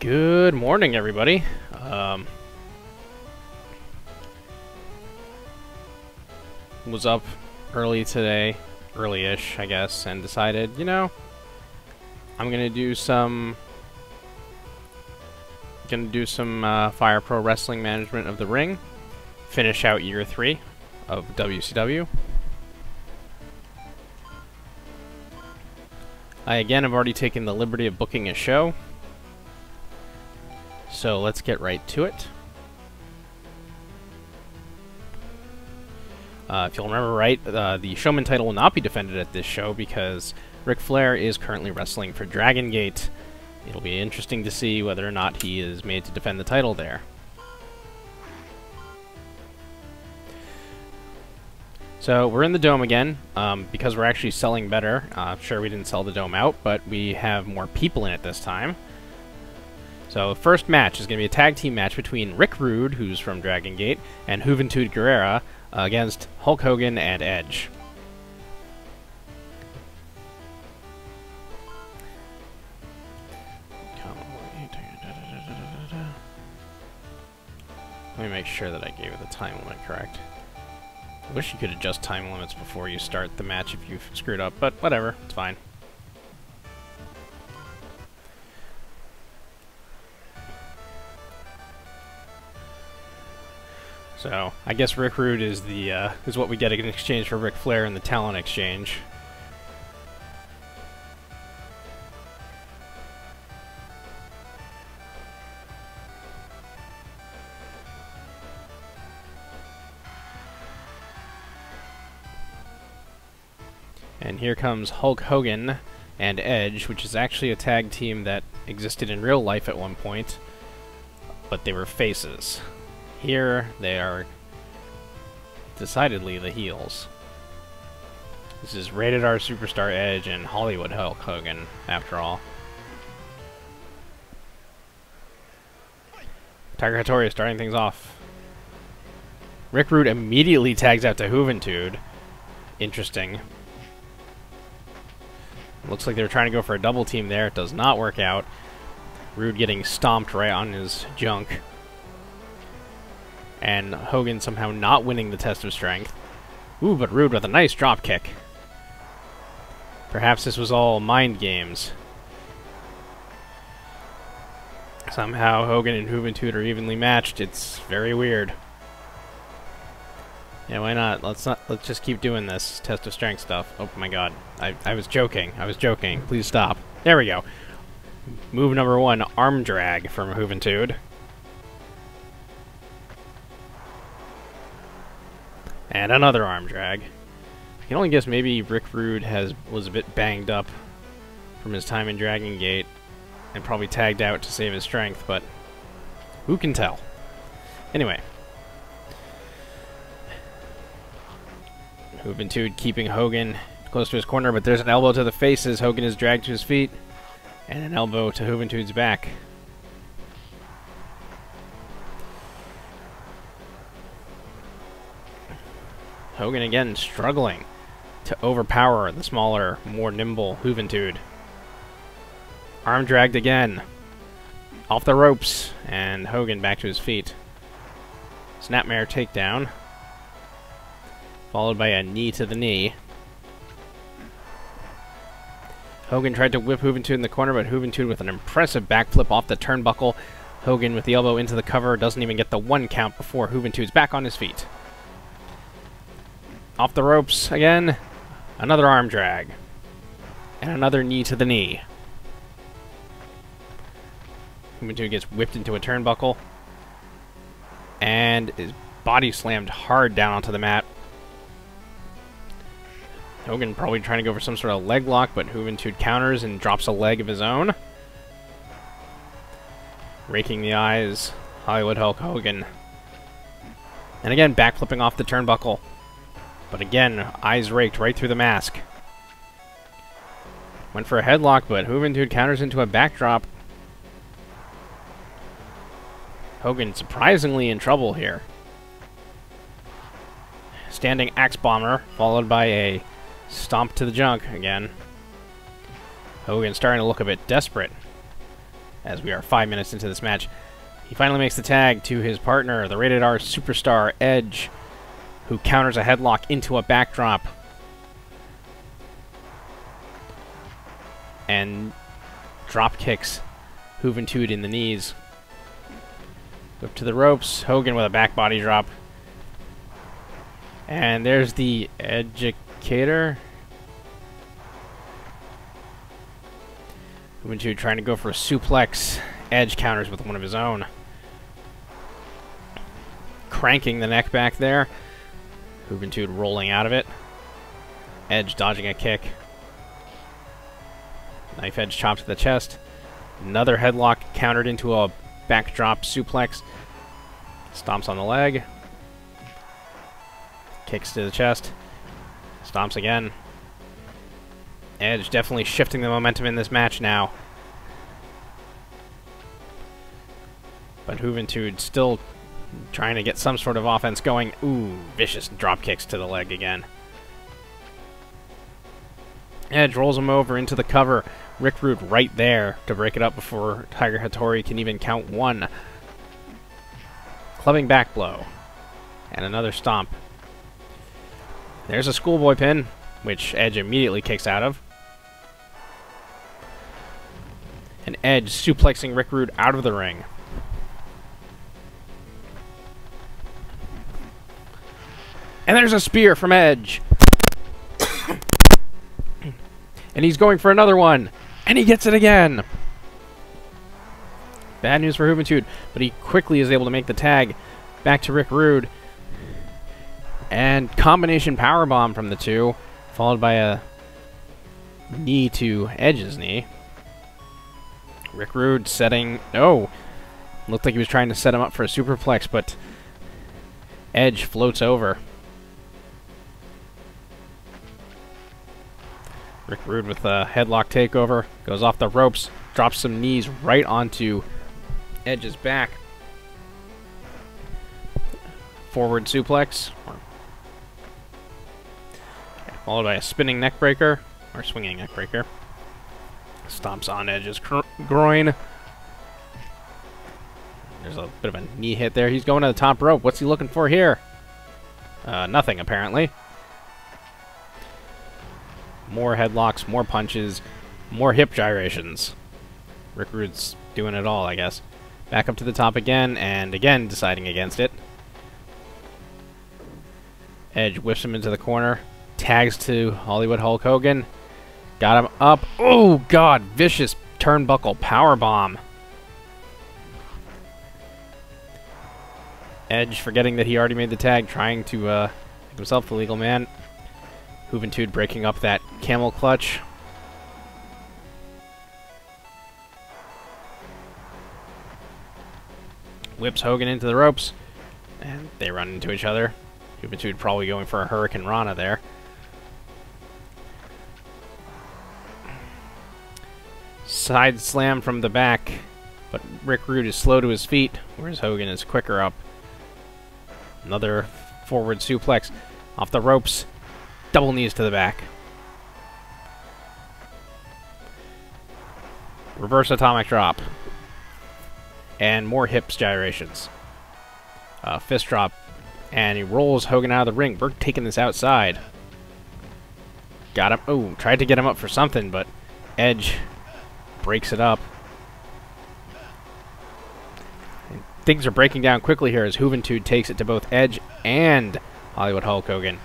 Good morning, everybody. Was up early today, early-ish, I guess, and decided, you know, I'm gonna do some Fire Pro Wrestling management of the ring, finish out year 3 of WCW. I again have already taken the liberty of booking a show, so let's get right to it. If you'll remember right, the Showman title will not be defended at this show because Ric Flair is currently wrestling for Dragon Gate. It'll be interesting to see whether or not he is made to defend the title there. So we're in the Dome again, because we're actually selling better. Sure, we didn't sell the Dome out, but we have more people in it this time. So first match is going to be a tag team match between Rick Rude, who's from Dragon Gate, and Juventud Guerrera against Hulk Hogan and Edge. Let me make sure that I gave the time limit correct. I wish you could adjust time limits before you start the match if you've screwed up, but whatever, it's fine. So, I guess Rick Rude is the is what we get in exchange for Ric Flair in the talent exchange. And here comes Hulk Hogan and Edge, which is actually a tag team that existed in real life at one point, but they were faces. Here, they are decidedly the heels. This is Rated R Superstar Edge and Hollywood Hulk Hogan, after all. Tiger Hattori is starting things off. Rick Rude immediately tags out to Juventud. Interesting. Looks like they were trying to go for a double team there. It does not work out. Rude getting stomped right on his junk. And Hogan somehow not winning the test of strength. Ooh, but Rude with a nice drop kick. Perhaps this was all mind games. Somehow Hogan and Juventud are evenly matched. It's very weird. Yeah, why not? Let's just keep doing this test of strength stuff. Oh my god. I was joking. I was joking. Please stop. There we go. Move number 1, arm drag from Juventud. And another arm drag. I can only guess maybe Rick Rude was a bit banged up from his time in Dragon Gate and probably tagged out to save his strength, but who can tell? Anyway. Juventud keeping Hogan close to his corner, but there's an elbow to the face as Hogan is dragged to his feet, and an elbow to Juventud's back. Hogan again struggling to overpower the smaller, more nimble Juventud. Arm dragged again. Off the ropes, and Hogan back to his feet. Snapmare takedown. Followed by a knee to the knee. Hogan tried to whip Juventud in the corner, but Juventud with an impressive backflip off the turnbuckle. Hogan with the elbow into the cover, doesn't even get the 1 count before Juventud's back on his feet. Off the ropes again. Another arm drag. And another knee to the knee. Juventud gets whipped into a turnbuckle. And is body slammed hard down onto the mat. Hogan probably trying to go for some sort of leg lock, but Juventud counters and drops a leg of his own. Raking the eyes, Hollywood Hulk Hogan. And again, backflipping off the turnbuckle. But again, eyes raked right through the mask. Went for a headlock, but Juventud counters into a backdrop. Hogan surprisingly in trouble here. Standing axe bomber, followed by a stomp to the junk again. Hogan starting to look a bit desperate. as we are 5 minutes into this match. He finally makes the tag to his partner, the Rated R superstar, Edge, who counters a headlock into a backdrop. And drop kicks Juventud in the knees. Up to the ropes, Hogan with a back body drop. And there's the Educator. Juventud trying to go for a suplex. Edge counters with one of his own. Cranking the neck back there. Juventud rolling out of it. Edge dodging a kick. Knife edge chop to the chest. Another headlock countered into a backdrop suplex. Stomps on the leg. Kicks to the chest. Stomps again. Edge definitely shifting the momentum in this match now. But Juventud still trying to get some sort of offense going. Ooh, vicious drop kicks to the leg again. Edge rolls him over into the cover. Rick Rude right there to break it up before Tiger Hattori can even count one. Clubbing back blow. And another stomp. There's a schoolboy pin, which Edge immediately kicks out of. And Edge suplexing Rick Rude out of the ring. And there's a spear from Edge. And he's going for another one. And he gets it again. Bad news for Juventud, but he quickly is able to make the tag back to Rick Rude. And combination powerbomb from the two, followed by a knee to Edge's knee. Rick Rude setting... Oh! Looked like he was trying to set him up for a superplex, but Edge floats over. Rick Rude with a headlock takeover. Goes off the ropes. Drops some knees right onto Edge's back. Forward suplex. Followed by a spinning neck breaker. Or swinging neck breaker. Stomps on Edge's groin. There's a bit of a knee hit there. He's going to the top rope. What's he looking for here? Nothing, apparently. More headlocks, more punches, more hip gyrations. Rick Rude's doing it all, I guess. Back up to the top again, and again deciding against it. Edge whips him into the corner. Tags to Hollywood Hulk Hogan. Got him up. Oh, God. Vicious turnbuckle powerbomb. Edge forgetting that he already made the tag, trying to make himself the legal man. Juventud breaking up that camel clutch. Whips Hogan into the ropes. And they run into each other. Juventud probably going for a Hurricane Rana there. Side slam from the back. But Rick Rude is slow to his feet, whereas Hogan is quicker up. Another forward suplex. Off the ropes. Double knees to the back. Reverse atomic drop. And more hips gyrations. Fist drop. And he rolls Hogan out of the ring. We're taking this outside. Got him. Oh, tried to get him up for something, but Edge breaks it up. And things are breaking down quickly here as Juventud takes it to both Edge and Hollywood Hulk Hogan.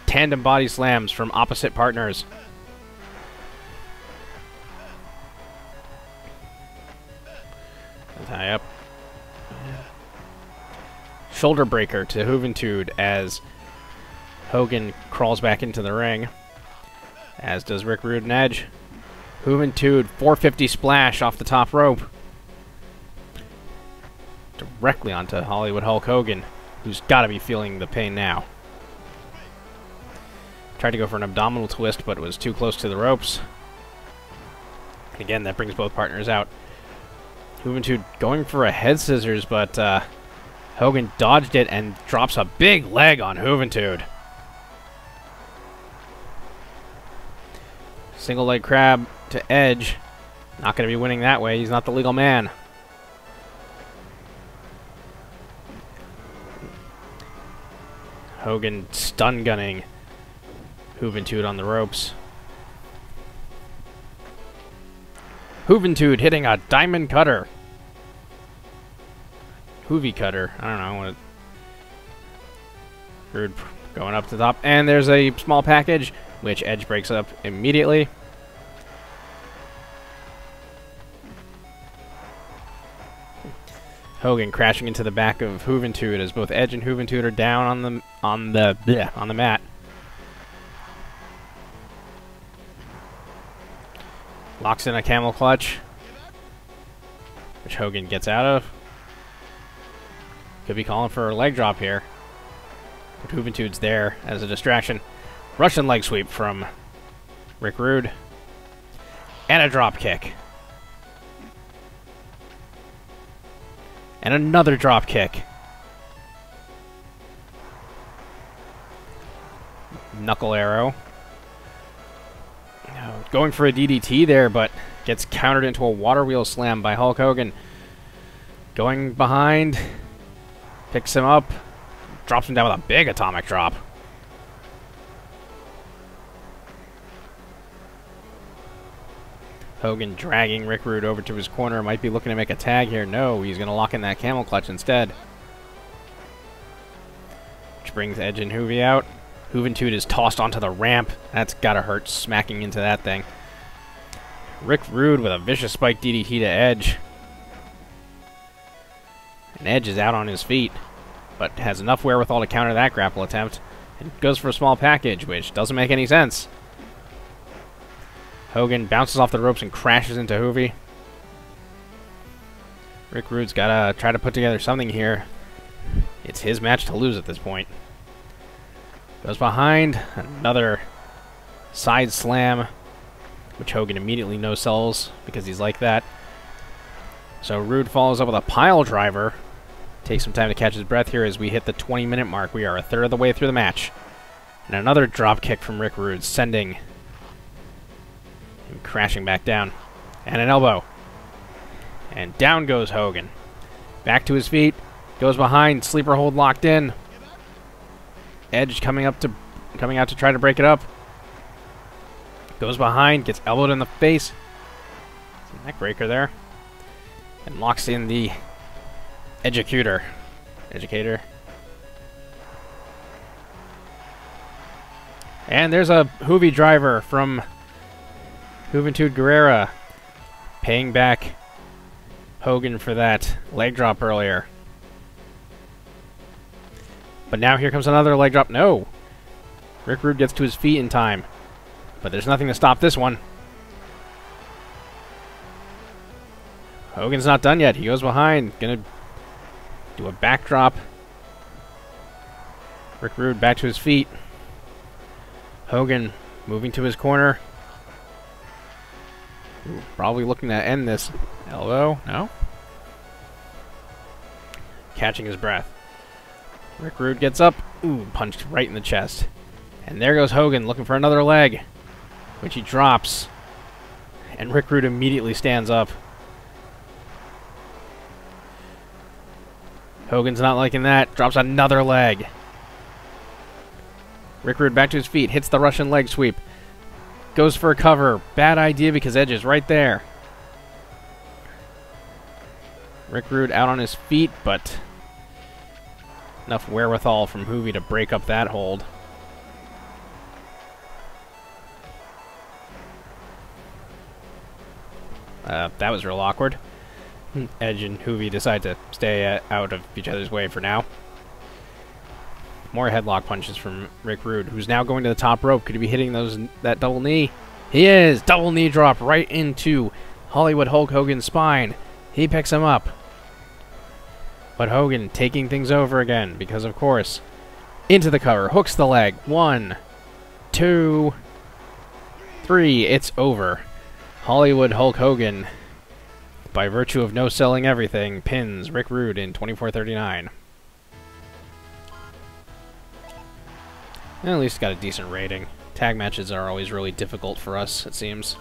Tandem body slams from opposite partners. Tie up. Shoulder breaker to Juventud as Hogan crawls back into the ring. As does Rick Rude and Edge. Juventud 450 splash off the top rope. Directly onto Hollywood Hulk Hogan, who's got to be feeling the pain now. Tried to go for an abdominal twist, but it was too close to the ropes. Again, that brings both partners out. Juventud going for a head scissors, but Hogan dodged it and drops a big leg on Juventud. Single leg crab to Edge. Not going to be winning that way. He's not the legal man. Hogan stun gunning Juventud on the ropes. Juventud hitting a diamond cutter. Hoovy cutter. I don't know what. Rude going up to the top. And there's a small package, which Edge breaks up immediately. Hogan crashing into the back of Juventud as both Edge and Juventud are down on the mat. Locks in a camel clutch, which Hogan gets out of. Could be calling for a leg drop here, but Juventud's there as a distraction. Russian leg sweep from Rick Rude, and a drop kick. And another drop kick. Knuckle arrow. Going for a DDT there, but gets countered into a water wheel slam by Hulk Hogan. Going behind. Picks him up. Drops him down with a big atomic drop. Hogan dragging Rick Rude over to his corner. Might be looking to make a tag here. No, he's going to lock in that camel clutch instead. Which brings Edge and Hoovy out. Juventud is tossed onto the ramp. That's got to hurt, smacking into that thing. Rick Rude with a vicious spike DDT to Edge. And Edge is out on his feet, but has enough wherewithal to counter that grapple attempt. And goes for a small package, which doesn't make any sense. Hogan bounces off the ropes and crashes into Hoovy. Rick Rude's got to try to put together something here. It's his match to lose at this point. Goes behind. Another side slam, which Hogan immediately no-sells because he's like that. So Rude follows up with a pile driver. Takes some time to catch his breath here as we hit the 20-minute mark. We are a third of the way through the match. And another drop kick from Rick Rude, sending him crashing back down. And an elbow. And down goes Hogan. Back to his feet. Goes behind. Sleeper hold locked in. Edge coming out to try to break it up. Goes behind. Gets elbowed in the face. Some neck breaker there. And locks in the Educator. And there's a Hoovy driver from Juventud Guerrera, paying back Hogan for that leg drop earlier. But now here comes another leg drop. No! Rick Rude gets to his feet in time. But there's nothing to stop this one. Hogan's not done yet. He goes behind. Gonna do a backdrop. Rick Rude back to his feet. Hogan moving to his corner. Ooh, probably looking to end this. Elbow? No? Catching his breath. Rick Rude gets up. Ooh, punched right in the chest. And there goes Hogan looking for another leg, which he drops. And Rick Rude immediately stands up. Hogan's not liking that. Drops another leg. Rick Rude back to his feet. Hits the Russian leg sweep. Goes for a cover. Bad idea because Edge is right there. Rick Rude out on his feet, but enough wherewithal from Hoovy to break up that hold. That was real awkward. Edge and Hoovy decide to stay out of each other's way for now. More headlock punches from Rick Rude, who's now going to the top rope. Could he be hitting that double knee? He is! Double knee drop right into Hollywood Hulk Hogan's spine. He picks him up. But Hogan taking things over again, because of course. Into the cover, hooks the leg. 1, 2, 3. It's over. Hollywood Hulk Hogan, by virtue of no-selling everything, pins Rick Rude in 24:39. And at least got a decent rating. Tag matches are always really difficult for us, it seems.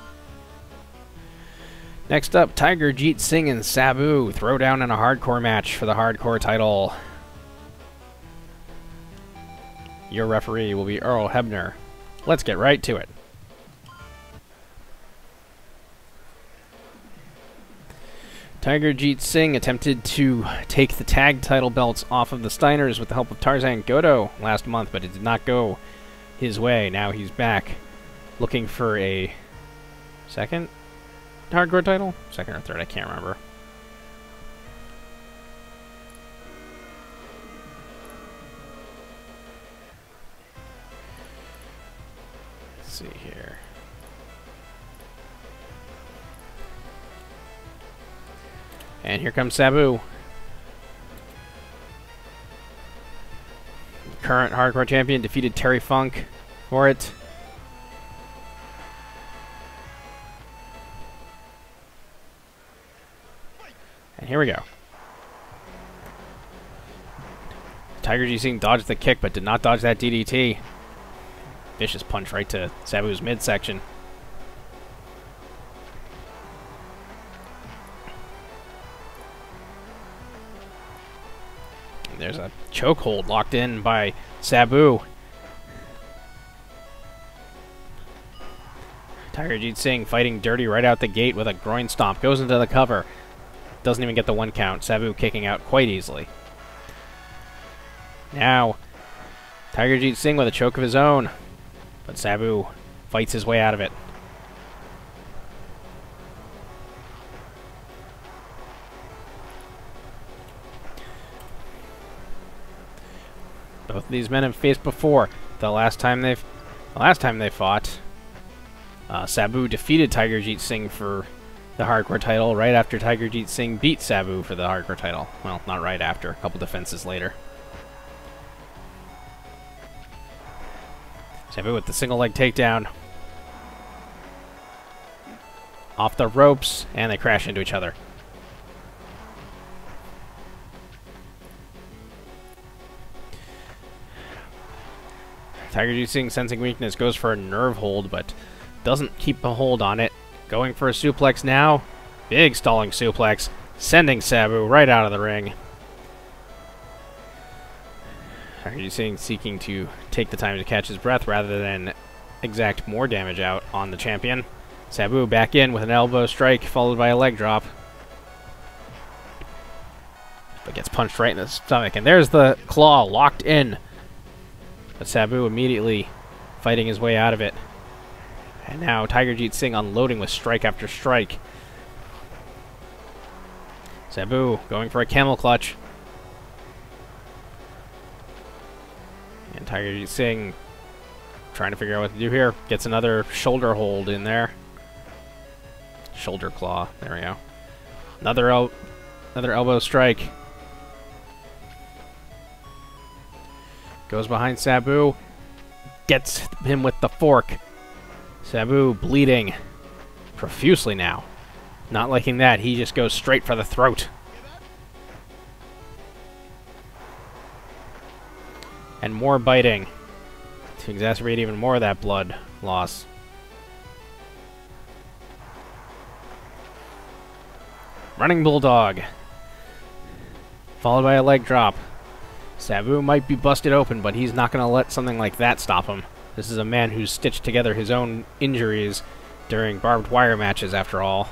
Next up, Tiger Jeet Singh and Sabu throw down in a hardcore match for the hardcore title. Your referee will be Earl Hebner. Let's get right to it. Tiger Jeet Singh attempted to take the tag title belts off of the Steiners with the help of Tarzan Goto last month, but it did not go his way. Now he's back looking for a second hardcore title? Second or third, I can't remember. Let's see here. And here comes Sabu. Current hardcore champion defeated Terry Funk for it. And here we go. Tiger Jeet Singh dodged the kick, but did not dodge that DDT. Vicious punch right to Sabu's midsection. There's a chokehold locked in by Sabu. Tiger Jeet Singh fighting dirty right out the gate with a groin stomp. Goes into the cover. Doesn't even get the 1 count. Sabu kicking out quite easily. Now, Tiger Jeet Singh with a choke of his own. But Sabu fights his way out of it. Both of these men have faced before. The last time they fought, Sabu defeated Tiger Jeet Singh for the hardcore title right after Tiger Jeet Singh beat Sabu for the hardcore title. Well, not right after, a couple defenses later. Sabu with the single leg takedown. Off the ropes, and they crash into each other. Tiger Jeet Singh, sensing weakness, goes for a nerve hold, but doesn't keep a hold on it. Going for a suplex now. Big stalling suplex, sending Sabu right out of the ring. Tiger Jeet Singh seeking to take the time to catch his breath rather than exact more damage out on the champion. Sabu back in with an elbow strike followed by a leg drop. But gets punched right in the stomach. And there's the claw locked in. But Sabu immediately fighting his way out of it. And now Tiger Jeet Singh unloading with strike after strike. Sabu going for a camel clutch. And Tiger Jeet Singh trying to figure out what to do here. Gets another shoulder hold in there. Shoulder claw. There we go. Another elbow strike. Goes behind Sabu. Gets him with the fork. Sabu bleeding profusely now. Not liking that, he just goes straight for the throat. And more biting to exacerbate even more of that blood loss. Running Bulldog. Followed by a leg drop. Sabu might be busted open, but he's not going to let something like that stop him. This is a man who's stitched together his own injuries during barbed wire matches, after all.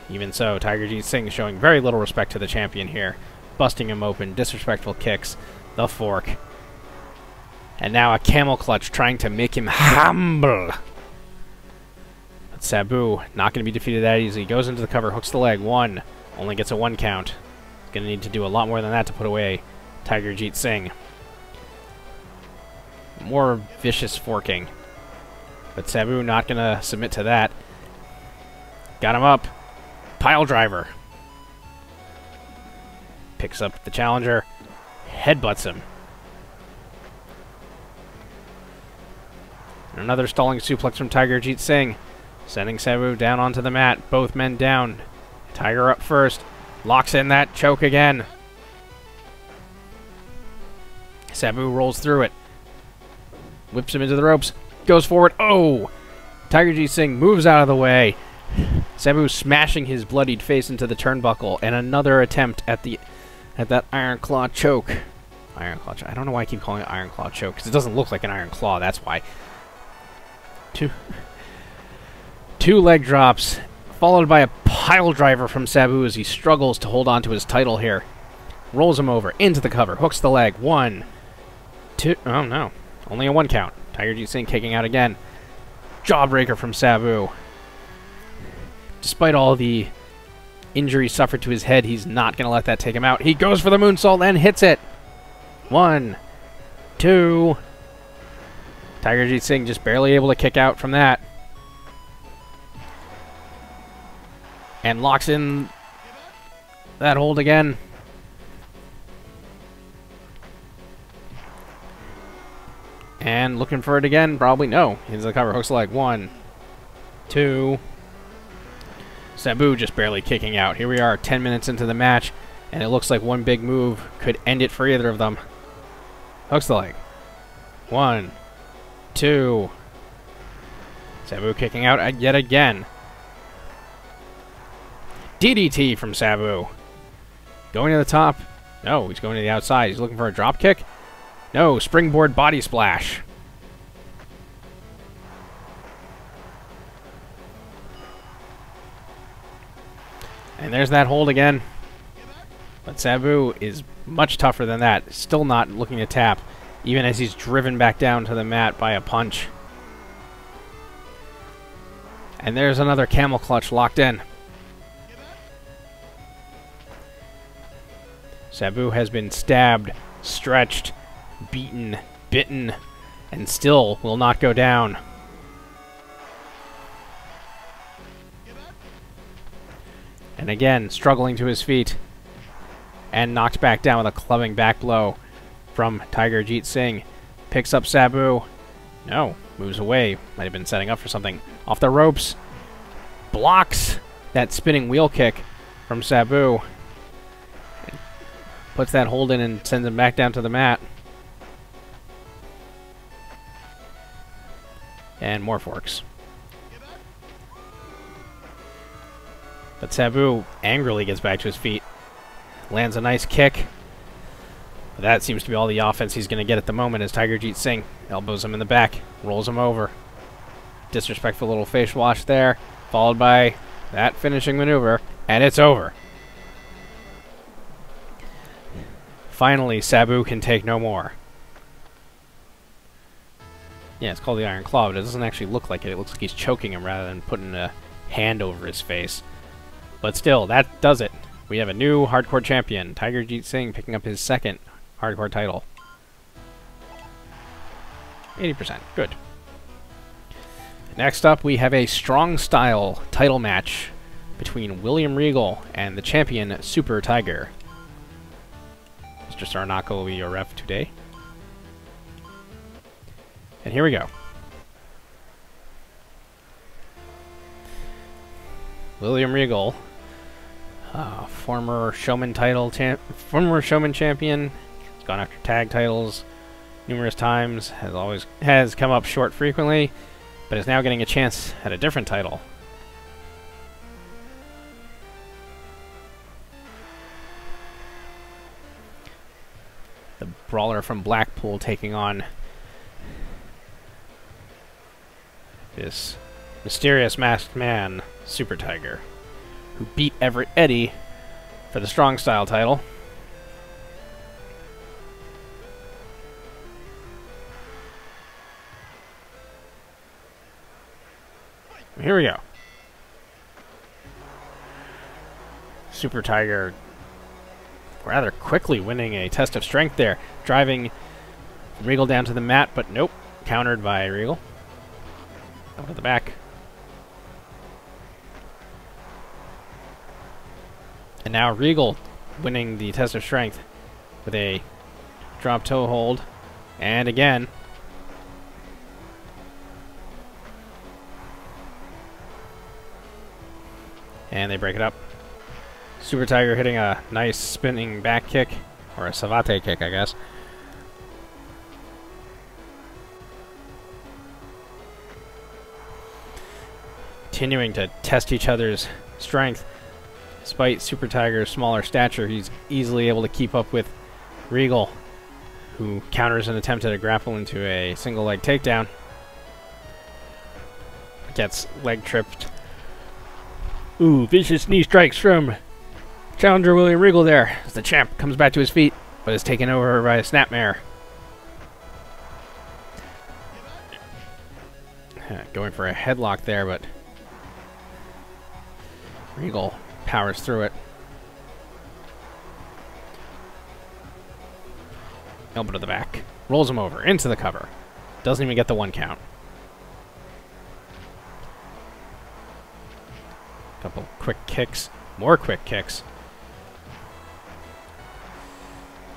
Even so, Tiger Jeet Singh showing very little respect to the champion here. Busting him open, disrespectful kicks, the fork. And now a camel clutch trying to make him humble. But Sabu not going to be defeated that easily. Goes into the cover, hooks the leg, 1. Only gets a 1 count. Going to need to do a lot more than that to put away Tiger Jeet Singh. More vicious forking. But Sabu not going to submit to that. Got him up. Pile driver. Picks up the challenger. Headbutts him. And another stalling suplex from Tiger Jeet Singh. Sending Sabu down onto the mat. Both men down. Tiger up first. Locks in that choke again. Sabu rolls through it. Whips him into the ropes. Goes forward. Oh! Tiger Jeet Singh moves out of the way. Sabu smashing his bloodied face into the turnbuckle, and another attempt at that Iron Claw choke. Iron Claw choke. I don't know why I keep calling it Iron Claw choke, because it doesn't look like an Iron Claw, that's why. Two leg drops, followed by a pile driver from Sabu as he struggles to hold on to his title here. Rolls him over, into the cover, hooks the leg. 1, 2, oh no, only a 1 count. Tiger Jeet Singh kicking out again. Jawbreaker from Sabu. Despite all the injury suffered to his head, he's not going to let that take him out. He goes for the moonsault and hits it. 1, 2. Tiger Jeet Singh just barely able to kick out from that. And locks in that hold again. And looking for it again. Probably no. Into the cover. Hooks the leg. 1, 2. Sabu just barely kicking out. Here we are 10 minutes into the match. And it looks like one big move could end it for either of them. Hooks the leg. 1, 2. Sabu kicking out yet again. DDT from Sabu. Going to the top. No, he's going to the outside. He's looking for a drop kick. No, springboard body splash. And there's that hold again. But Sabu is much tougher than that. Still not looking to tap, even as he's driven back down to the mat by a punch. And there's another camel clutch locked in. Sabu has been stabbed, stretched, beaten, bitten, and still will not go down. And again, struggling to his feet. And knocked back down with a clubbing back blow from Tiger Jeet Singh. Picks up Sabu. No, moves away. Might have been setting up for something. Off the ropes. Blocks that spinning wheel kick from Sabu. Puts that hold in and sends him back down to the mat. And more forks. But Sabu angrily gets back to his feet. Lands a nice kick. But that seems to be all the offense he's going to get at the moment as Tiger Jeet Singh elbows him in the back. Rolls him over. Disrespectful little face wash there. Followed by that finishing maneuver. And it's over. Finally, Sabu can take no more. Yeah, it's called the Iron Claw, but it doesn't actually look like it. It looks like he's choking him rather than putting a hand over his face. But still, that does it. We have a new hardcore champion, Tiger Jeet Singh, picking up his second hardcore title. 80%. Good. Next up, we have a strong style title match between William Regal and the champion, Super Tiger. Mr. Sarnaka will be your ref today. And here we go. William Regal, former Showman champion, has gone after tag titles numerous times, has come up short frequently, but is now getting a chance at a different title. The brawler from Blackpool taking on this mysterious masked man, Super Tiger, who beat Everett Eddie for the Strong Style title. Here we go. Super Tiger rather quickly winning a test of strength there, driving Regal down to the mat, but nope, countered by Regal. Over to the back. And now Regal winning the test of strength with a drop toe hold. And again. And they break it up. Super Tiger hitting a nice spinning back kick, or a savate kick, I guess. continuing to test each other's strength. Despite Super Tiger's smaller stature, he's easily able to keep up with Regal, who counters an attempt at a grapple into a single leg takedown. Gets leg tripped. Ooh, vicious knee strikes from challenger William Regal there, as the champ comes back to his feet, but is taken over by a snapmare. Going for a headlock there, but Regal powers through it. Elbow to the back. Rolls him over, into the cover. Doesn't even get the 1 count. Couple quick kicks. More quick kicks.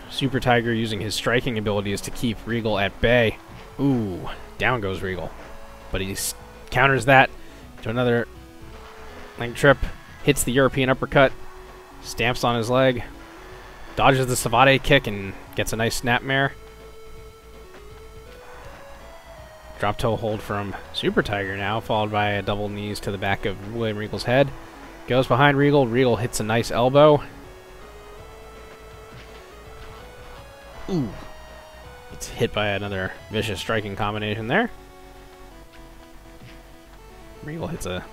Super Tiger using his striking abilities to keep Regal at bay. Ooh, down goes Regal. But he counters that to another leg trip. Hits the European uppercut. Stamps on his leg. Dodges the Savate kick and gets a nice snapmare. Drop toe hold from Super Tiger now, followed by a double knees to the back of William Regal's head. Goes behind Regal. Regal hits a nice elbow. Ooh. Gets hit by another vicious striking combination there. Regal hits a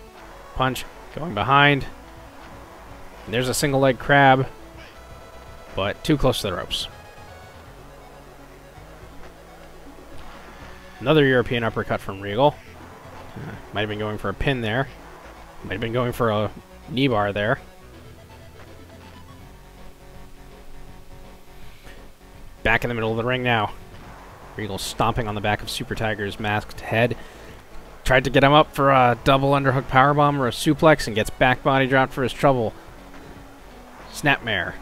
punch. Going behind. And there's a single leg crab, but too close to the ropes. Another European uppercut from Regal. Might have been going for a pin there. Might have been going for a knee bar there. Back in the middle of the ring now. Regal stomping on the back of Super Tiger's masked head. Tried to get him up for a double underhook powerbomb or a suplex and gets back body dropped for his trouble. Snapmare.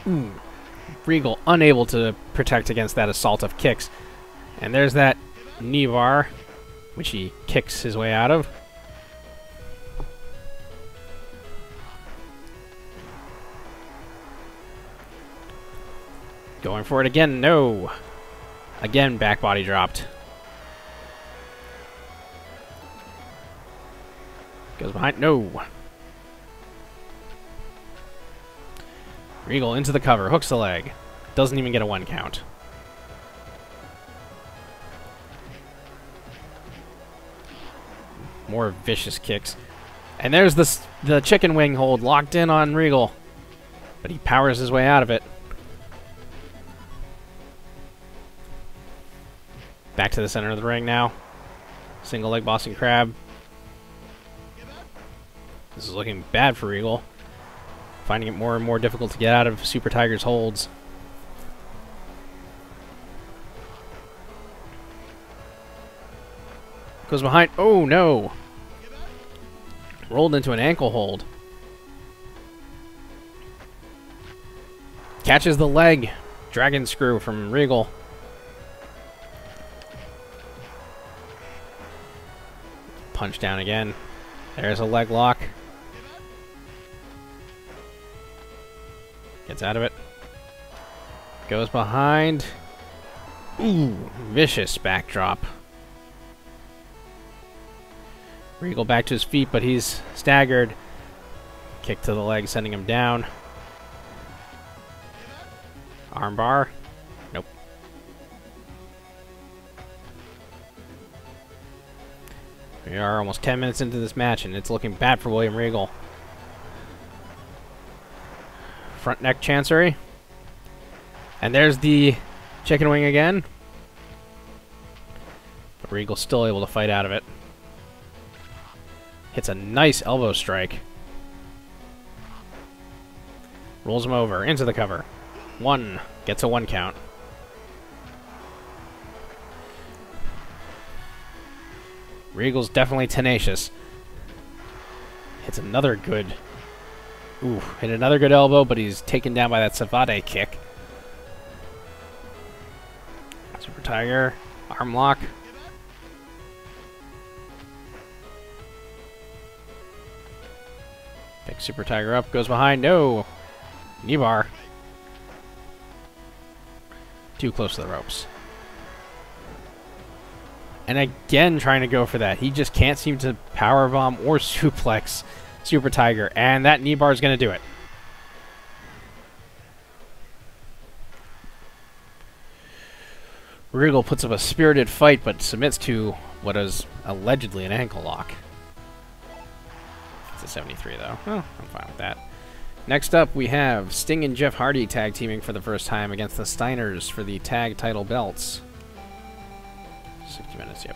Ooh. Regal unable to protect against that assault of kicks. And there's that knee bar, which he kicks his way out of. Going for it again, no. Again, back body dropped. Goes behind, no. Regal into the cover, hooks the leg. Doesn't even get a 1 count. More vicious kicks. And there's the chicken wing hold locked in on Regal. But he powers his way out of it. Back to the center of the ring now. Single leg Boston Crab. This is looking bad for Regal. Finding it more and more difficult to get out of Super Tiger's holds. Goes behind. Oh, no. Rolled into an ankle hold. Catches the leg. Dragon screw from Regal. Punch down again. There's a leg lock. Gets out of it. Goes behind. Ooh, vicious backdrop. Regal back to his feet, but he's staggered. Kick to the leg, sending him down. Armbar. Nope. We are almost 10 minutes into this match, and it's looking bad for William Regal. Front neck chancery. And there's the chicken wing again. But Regal's still able to fight out of it. Hits a nice elbow strike. Rolls him over into the cover. 1. Gets a 1 count. Regal's definitely tenacious. Hits another good... Ooh, hit another good elbow, but he's taken down by that Savate kick. Super Tiger. Arm lock. Picks Super Tiger up. Goes behind. No! Knee bar. Too close to the ropes. And again, trying to go for that. He just can't seem to powerbomb or suplex Super Tiger. And that knee bar is going to do it. Regal puts up a spirited fight, but submits to what is allegedly an ankle lock. It's a 73, though. Oh, I'm fine with that. Next up, we have Sting and Jeff Hardy tag teaming for the first time against the Steiners for the tag title belts. 60 minutes, yep.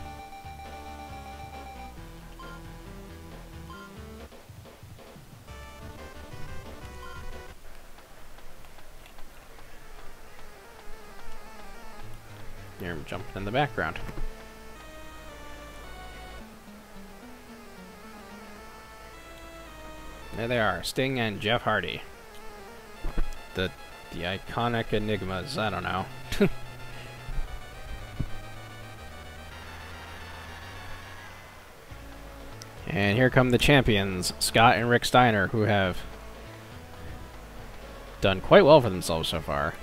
Here I'm jumping in the background. There they are, Sting and Jeff Hardy. The iconic enigmas, I don't know. And here come the champions, Scott and Rick Steiner, who have done quite well for themselves so far.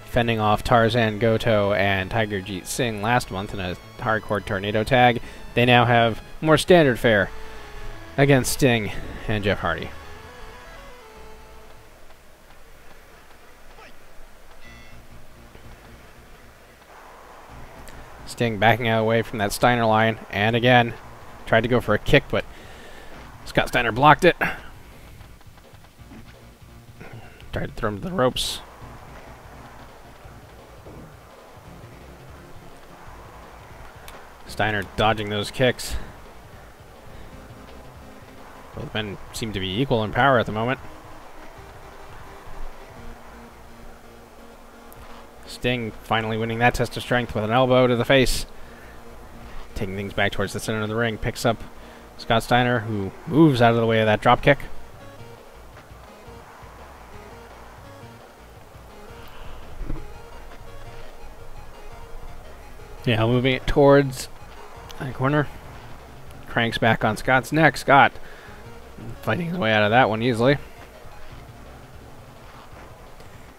Fending off Tarzan Goto and Tiger Jeet Singh last month in a hardcore tornado tag, they now have more standard fare against Sting and Jeff Hardy. Sting backing out away from that Steiner line, and again, tried to go for a kick, but Scott Steiner blocked it. Tried to throw him to the ropes. Steiner dodging those kicks. Both men seem to be equal in power at the moment. Sting finally winning that test of strength with an elbow to the face. Taking things back towards the center of the ring. Picks up Scott Steiner, who moves out of the way of that drop kick. Yeah, moving it towards that corner. Cranks back on Scott's neck. Scott fighting his way out of that one easily.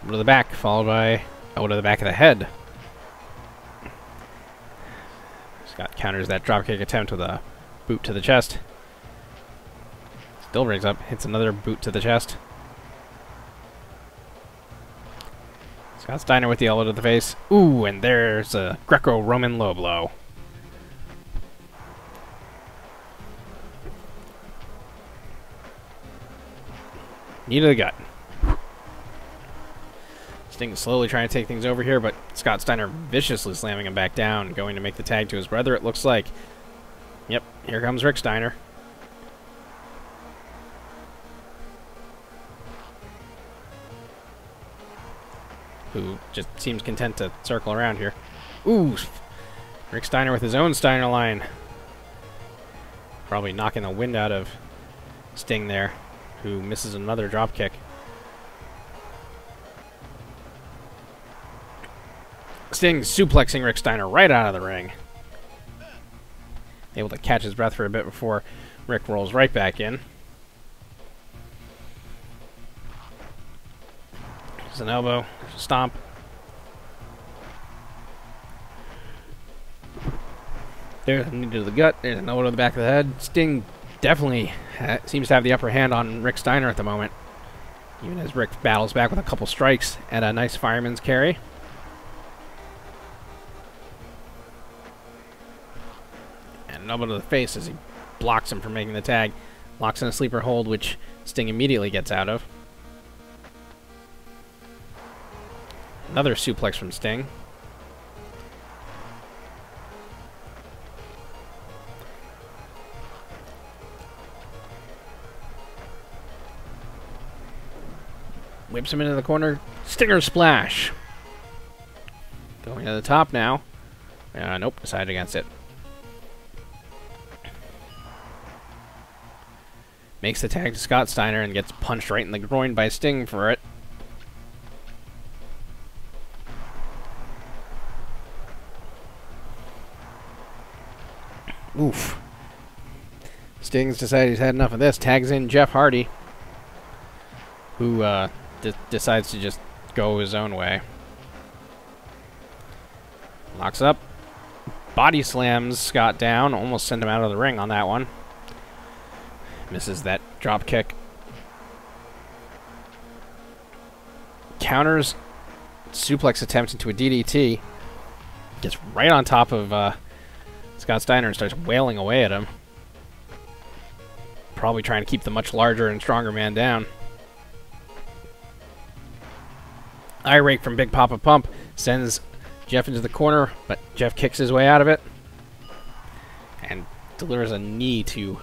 Over to the back, followed by to the back of the head. Scott counters that dropkick attempt with a boot to the chest. Still brings up, hits another boot to the chest. Scott Steiner with the elbow to the face. Ooh, and there's a Greco-Roman low blow. Knee to the gut. Sting is slowly trying to take things over here, but Scott Steiner viciously slamming him back down, going to make the tag to his brother, it looks like. Yep, here comes Rick Steiner. Who just seems content to circle around here. Ooh! Rick Steiner with his own Steiner line. Probably knocking the wind out of Sting there, who misses another drop kick. Sting suplexing Rick Steiner right out of the ring. Able to catch his breath for a bit before Rick rolls right back in. There's an elbow, there's a stomp. There's a knee to the gut, there's an elbow to the back of the head. Sting definitely seems to have the upper hand on Rick Steiner at the moment. Even as Rick battles back with a couple strikes and a nice fireman's carry. An elbow to the face as he blocks him from making the tag. Locks in a sleeper hold, which Sting immediately gets out of. Another suplex from Sting. Whips him into the corner. Stinger splash. Going to the top now. Nope, decided against it. Makes the tag to Scott Steiner and gets punched right in the groin by Sting for it. Oof. Sting's decided he's had enough of this. Tags in Jeff Hardy, who decides to just go his own way. Locks up. Body slams Scott down. Almost sent him out of the ring on that one. Misses that drop kick. Counters suplex attempt into a DDT. Gets right on top of Scott Steiner and starts wailing away at him. Probably trying to keep the much larger and stronger man down. Eye rake from Big Papa Pump sends Jeff into the corner, but Jeff kicks his way out of it and delivers a knee to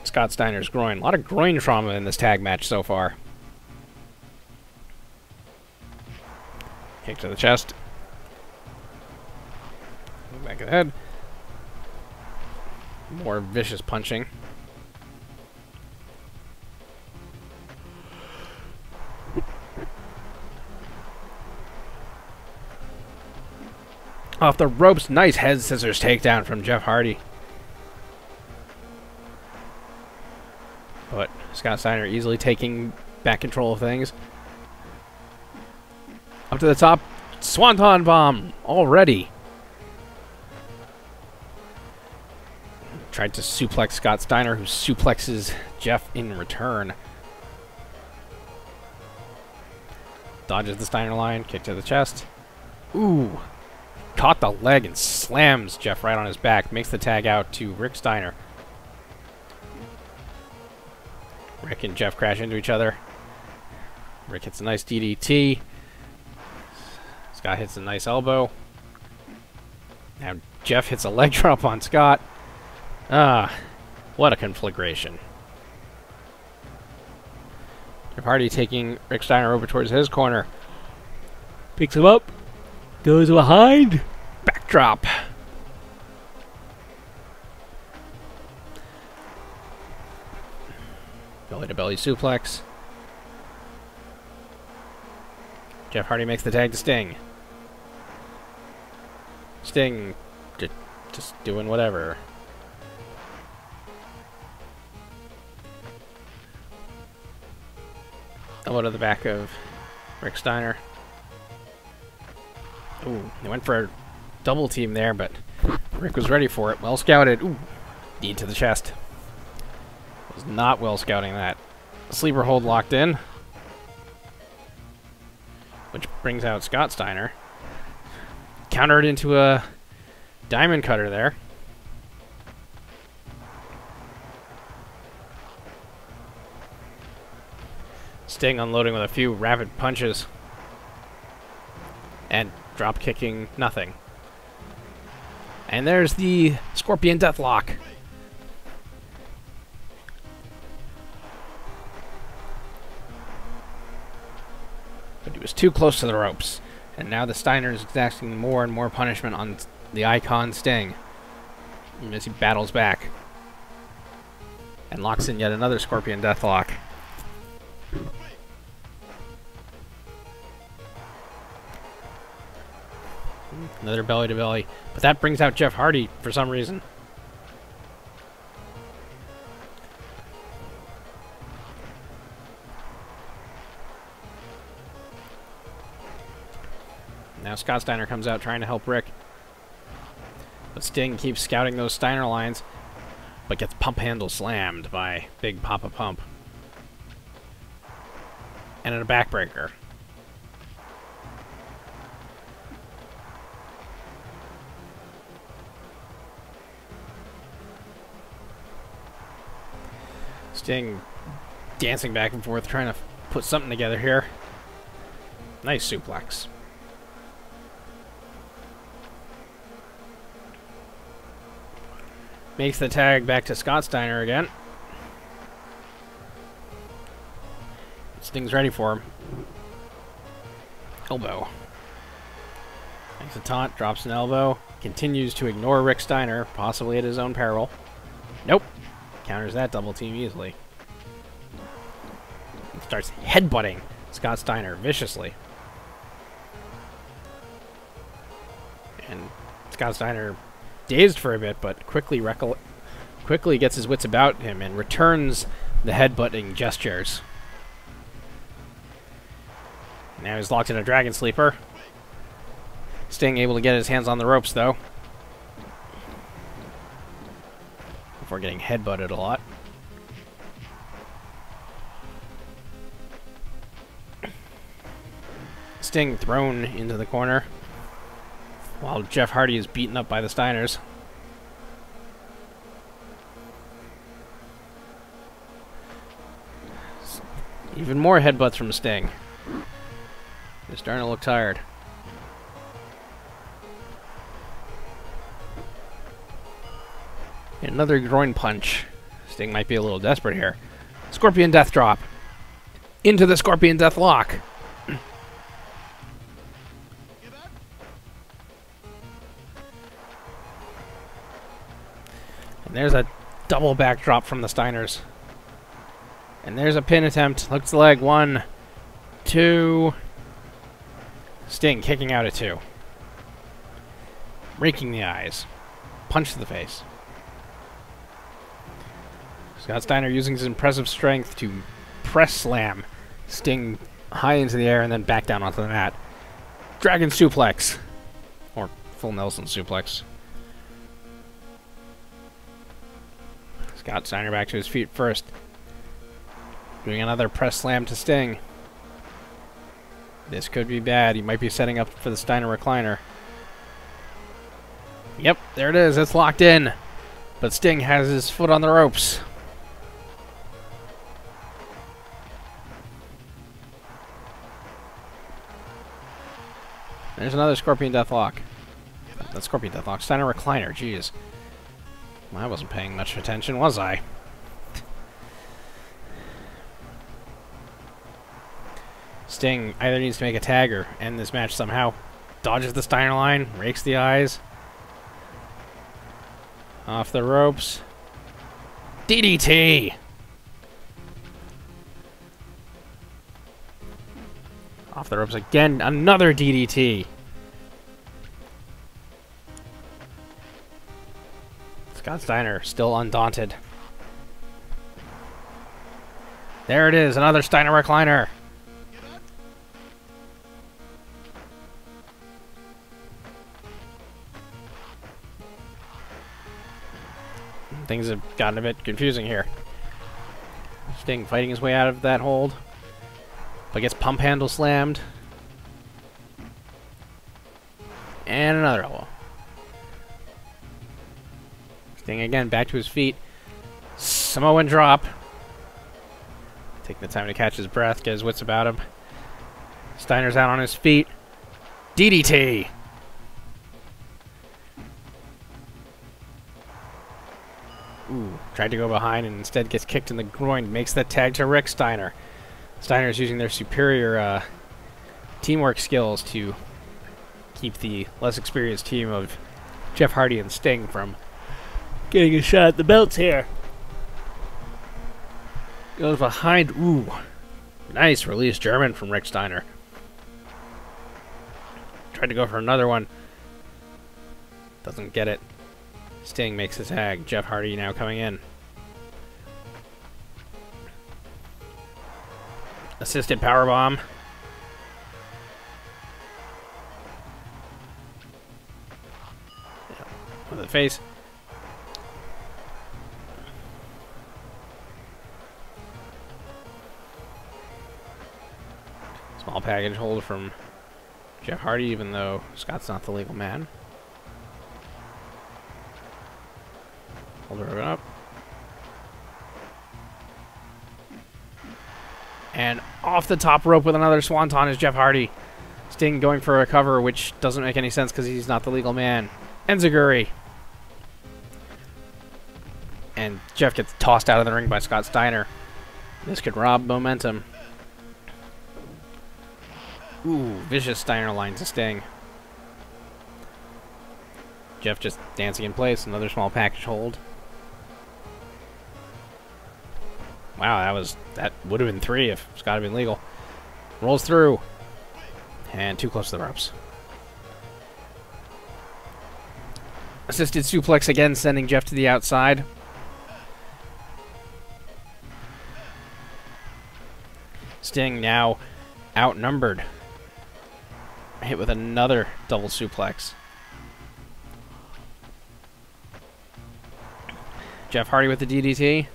Scott Steiner's groin. A lot of groin trauma in this tag match so far. Kick to the chest. Back of the head. More vicious punching. Off the ropes, nice head scissors takedown from Jeff Hardy. But Scott Steiner easily taking back control of things. Up to the top, Swanton Bomb already. Tried to suplex Scott Steiner, who suplexes Jeff in return. Dodges the Steiner line, kick to the chest. Ooh. Caught the leg and slams Jeff right on his back. Makes the tag out to Rick Steiner. Rick and Jeff crash into each other. Rick hits a nice DDT. Scott hits a nice elbow. Now Jeff hits a leg drop on Scott. Ah, what a conflagration. Jeff Hardy taking Rick Steiner over towards his corner. Picks him up. Goes behind. Backdrop. Belly to belly suplex. Jeff Hardy makes the tag to Sting. Sting just doing whatever. Elbow to the back of Rick Steiner. Ooh, they went for a double team there, but Rick was ready for it. Well scouted. Ooh, knee to the chest. Was not well scouting that. Sleeper hold locked in. Which brings out Scott Steiner. Countered into a diamond cutter there. Sting unloading with a few rapid punches. And drop kicking nothing. And there's the Scorpion Deathlock. But he was too close to the ropes. And now the Steiner is exacting more and more punishment on the icon Sting. As he battles back. And locks in yet another Scorpion Deathlock. Another belly to belly. But that brings out Jeff Hardy for some reason. Now Scott Steiner comes out trying to help Rick. But Sting keeps scouting those Steiner lines, but gets pump handle slammed by Big Papa Pump. And a backbreaker. Sting dancing back and forth, trying to put something together here. Nice suplex. Makes the tag back to Scott Steiner again. Sting's ready for him. Elbow. Makes a taunt, drops an elbow. Continues to ignore Rick Steiner, possibly at his own peril. Nope. Counters that double team easily. Starts headbutting Scott Steiner viciously. And Scott Steiner dazed for a bit, but quickly gets his wits about him and returns the headbutting gestures. Now he's locked in a Dragon Sleeper. Sting able to get his hands on the ropes, though. Before getting headbutted a lot. Sting thrown into the corner, while Jeff Hardy is beaten up by the Steiners. Even more headbutts from Sting. They're starting to look tired. Another groin punch. Sting might be a little desperate here. Scorpion Death Drop. Into the Scorpion Death Lock. And there's a double backdrop from the Steiners. And there's a pin attempt. Hooks the leg. 1, 2. Sting kicking out at 2. Raking the eyes. Punch to the face. Scott Steiner using his impressive strength to press slam Sting high into the air and then back down onto the mat. Dragon suplex. Or full Nelson suplex. Scott Steiner back to his feet first. Doing another press slam to Sting. This could be bad. He might be setting up for the Steiner recliner. Yep, there it is. It's locked in. But Sting has his foot on the ropes. There's another Scorpion Deathlock. That's Scorpion Deathlock. Steiner recliner. Jeez. I wasn't paying much attention, was I? Sting either needs to make a tag or end this match somehow. Dodges the Steiner line, rakes the eyes. Off the ropes. DDT! Off the ropes again, another DDT. Scott Steiner still undaunted. There it is, another Steiner recliner. Things have gotten a bit confusing here. Sting fighting his way out of that hold. But gets pump handle slammed. And another elbow. Sting again back to his feet. Samoan drop. Taking the time to catch his breath, get his wits about him. Steiner's out on his feet. DDT! Ooh, tried to go behind and instead gets kicked in the groin. Makes the tag to Rick Steiner. Steiner's using their superior teamwork skills to keep the less experienced team of Jeff Hardy and Sting from getting a shot at the belts here. Goes behind. Ooh. Nice release German from Rick Steiner. Tried to go for another one. Doesn't get it. Sting makes the tag. Jeff Hardy now coming in. Assisted powerbomb. With the face. Small package hold from Jeff Hardy, even though Scott's not the legal man. Hold her up. And off the top rope with another swanton is Jeff Hardy. Sting going for a cover, which doesn't make any sense because he's not the legal man. Enziguri. And Jeff gets tossed out of the ring by Scott Steiner. This could rob momentum. Ooh, vicious Steiner line to Sting. Jeff just dancing in place. Another small package hold. Wow, that would have been 3 if Scott had been legal. Rolls through. And too close to the ropes. Assisted suplex again, sending Jeff to the outside. Sting now outnumbered. hit with another double suplex. Jeff Hardy with the DDT.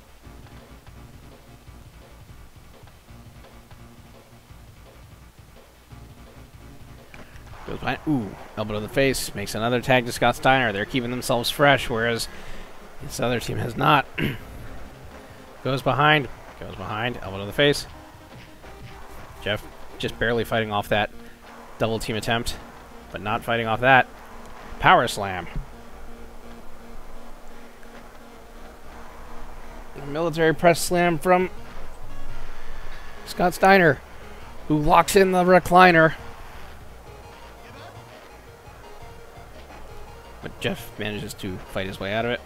Goes behind. Ooh, elbow to the face. Makes another tag to Scott Steiner. They're keeping themselves fresh, whereas this other team has not. Goes behind. Goes behind. Elbow to the face. Jeff just barely fighting off that double team attempt, but not fighting off that. Power slam. A military press slam from Scott Steiner, who locks in the recliner. But Jeff manages to fight his way out of it.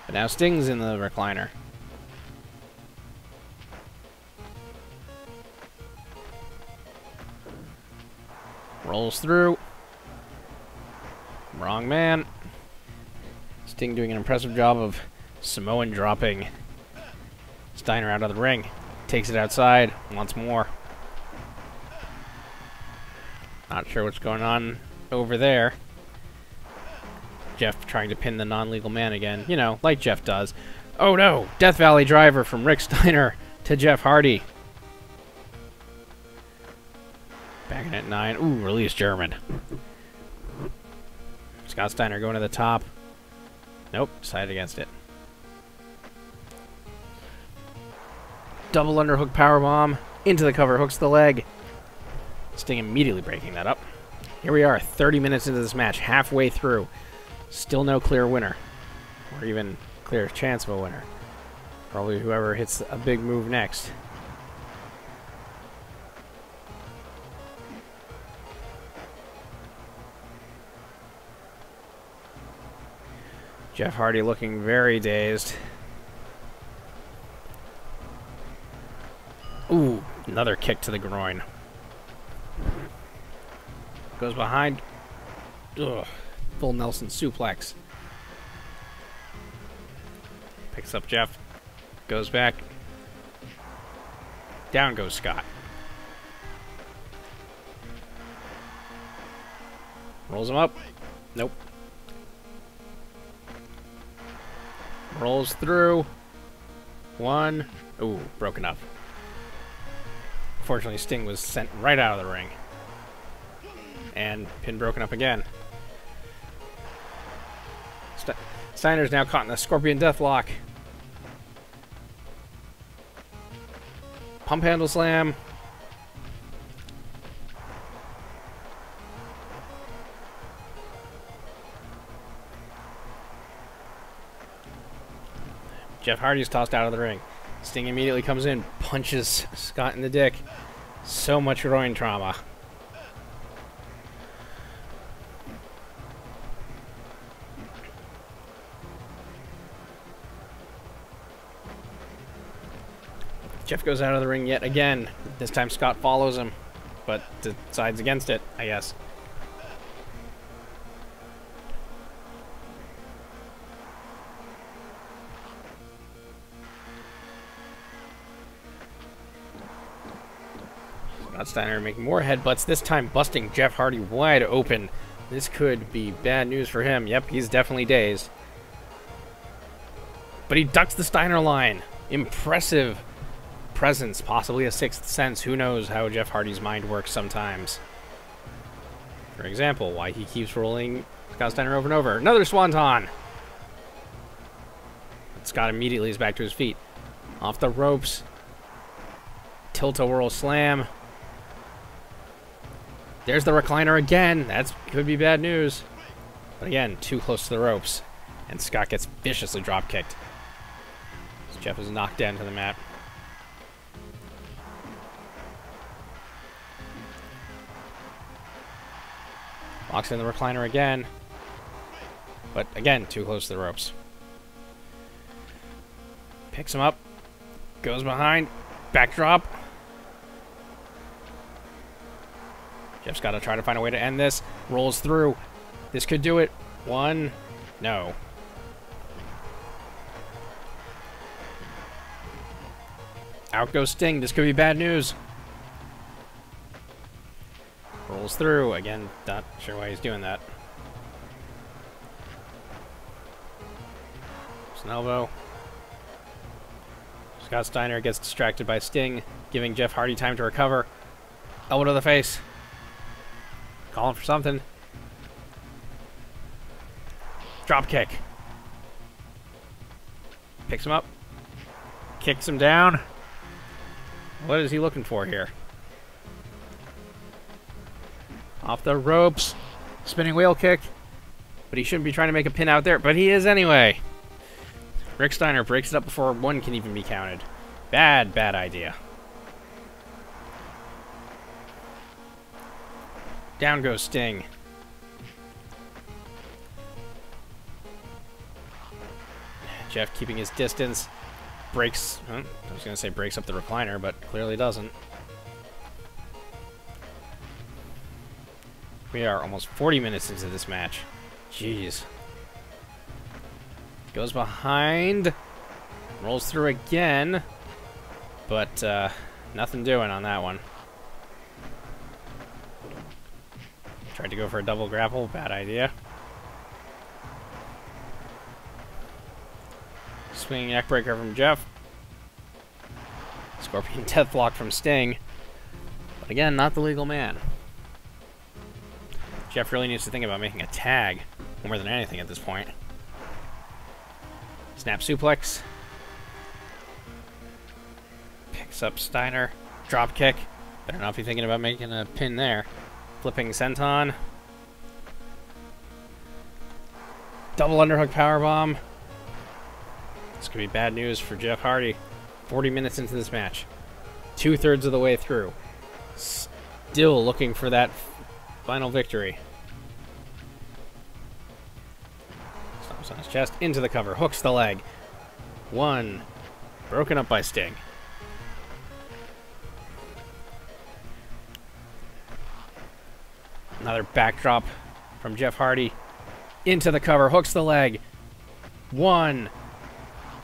But now Sting's in the recliner. Rolls through. Wrong man. Sting doing an impressive job of Samoan dropping Steiner out of the ring. Takes it outside once more. Not sure what's going on over there. Jeff trying to pin the non-legal man again. You know, like Jeff does. Oh no! Death Valley driver from Rick Steiner to Jeff Hardy. Back in at 9. Ooh, release German. Scott Steiner going to the top. Nope, decided against it. Double underhook powerbomb. Into the cover, hooks the leg. Sting immediately breaking that up. Here we are, 30 minutes into this match, halfway through. Still no clear winner. Or even clear chance of a winner. Probably whoever hits a big move next. Jeff Hardy looking very dazed. Ooh, another kick to the groin. Goes behind. Ugh, full Nelson suplex. Picks up Jeff. Goes back. Down goes Scott. Rolls him up. Nope. Rolls through. One. Ooh, broken up. Fortunately, Sting was sent right out of the ring. And pin broken up again. Steiner's now caught in the Scorpion Deathlock. Pump handle slam. Jeff Hardy's tossed out of the ring. Sting immediately comes in, punches Scott in the dick. So much groin trauma. Jeff goes out of the ring yet again. This time Scott follows him, but decides against it, I guess. Scott Steiner making more headbutts, this time busting Jeff Hardy wide open. This could be bad news for him. Yep, he's definitely dazed. But he ducks the Steiner line. Impressive presence, possibly a sixth sense. Who knows how Jeff Hardy's mind works sometimes. For example, why he keeps rolling Scott Steiner over and over. Another swanton! Scott immediately is back to his feet. Off the ropes. Tilt-a-whirl slam. There's the recliner again. That could be bad news. But again, too close to the ropes. And Scott gets viciously drop-kicked. Jeff is knocked down to the mat. Locks in the recliner again. But again, too close to the ropes. Picks him up. Goes behind. Backdrop. Jeff's got to try to find a way to end this. Rolls through. This could do it. One. No. Out goes Sting. This could be bad news. Rolls through. Again, not sure why he's doing that. It's an elbow. Scott Steiner gets distracted by Sting, giving Jeff Hardy time to recover. Elbow to the face. Calling for something. Drop kick. Picks him up. Kicks him down. What is he looking for here? Off the ropes. Spinning wheel kick. But he shouldn't be trying to make a pin out there. But he is anyway. Rick Steiner breaks it up before one can even be counted. Bad, bad idea. Down goes Sting. Jeff keeping his distance. Breaks... I was going to say breaks up the recliner, but clearly doesn't. We are almost 40 minutes into this match. Jeez. Goes behind. Rolls through again. But nothing doing on that one. Tried to go for a double grapple. Bad idea. Swinging neckbreaker from Jeff. Scorpion deathlock from Sting. But again, not the legal man. Jeff really needs to think about making a tag more than anything at this point. Snap suplex. Picks up Steiner. Drop kick. Better not be thinking about making a pin there. Flipping senton. Double underhook powerbomb. This could be bad news for Jeff Hardy. 40 minutes into this match. 2/3 of the way through. Still looking for that final victory. Stomps on his chest. Into the cover. Hooks the leg. One. Broken up by Sting. Another backdrop from Jeff Hardy. Into the cover. Hooks the leg. 1,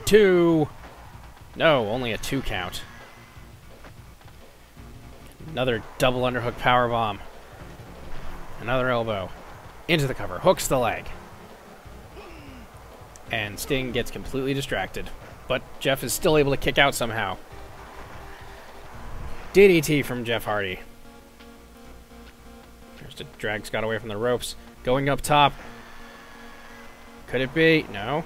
2. No, only a 2 count. Another double underhook powerbomb. Another elbow. Into the cover. Hooks the leg. And Sting gets completely distracted. But Jeff is still able to kick out somehow. DDT from Jeff Hardy. There's to drag Scott away from the ropes. Going up top. Could it be? No.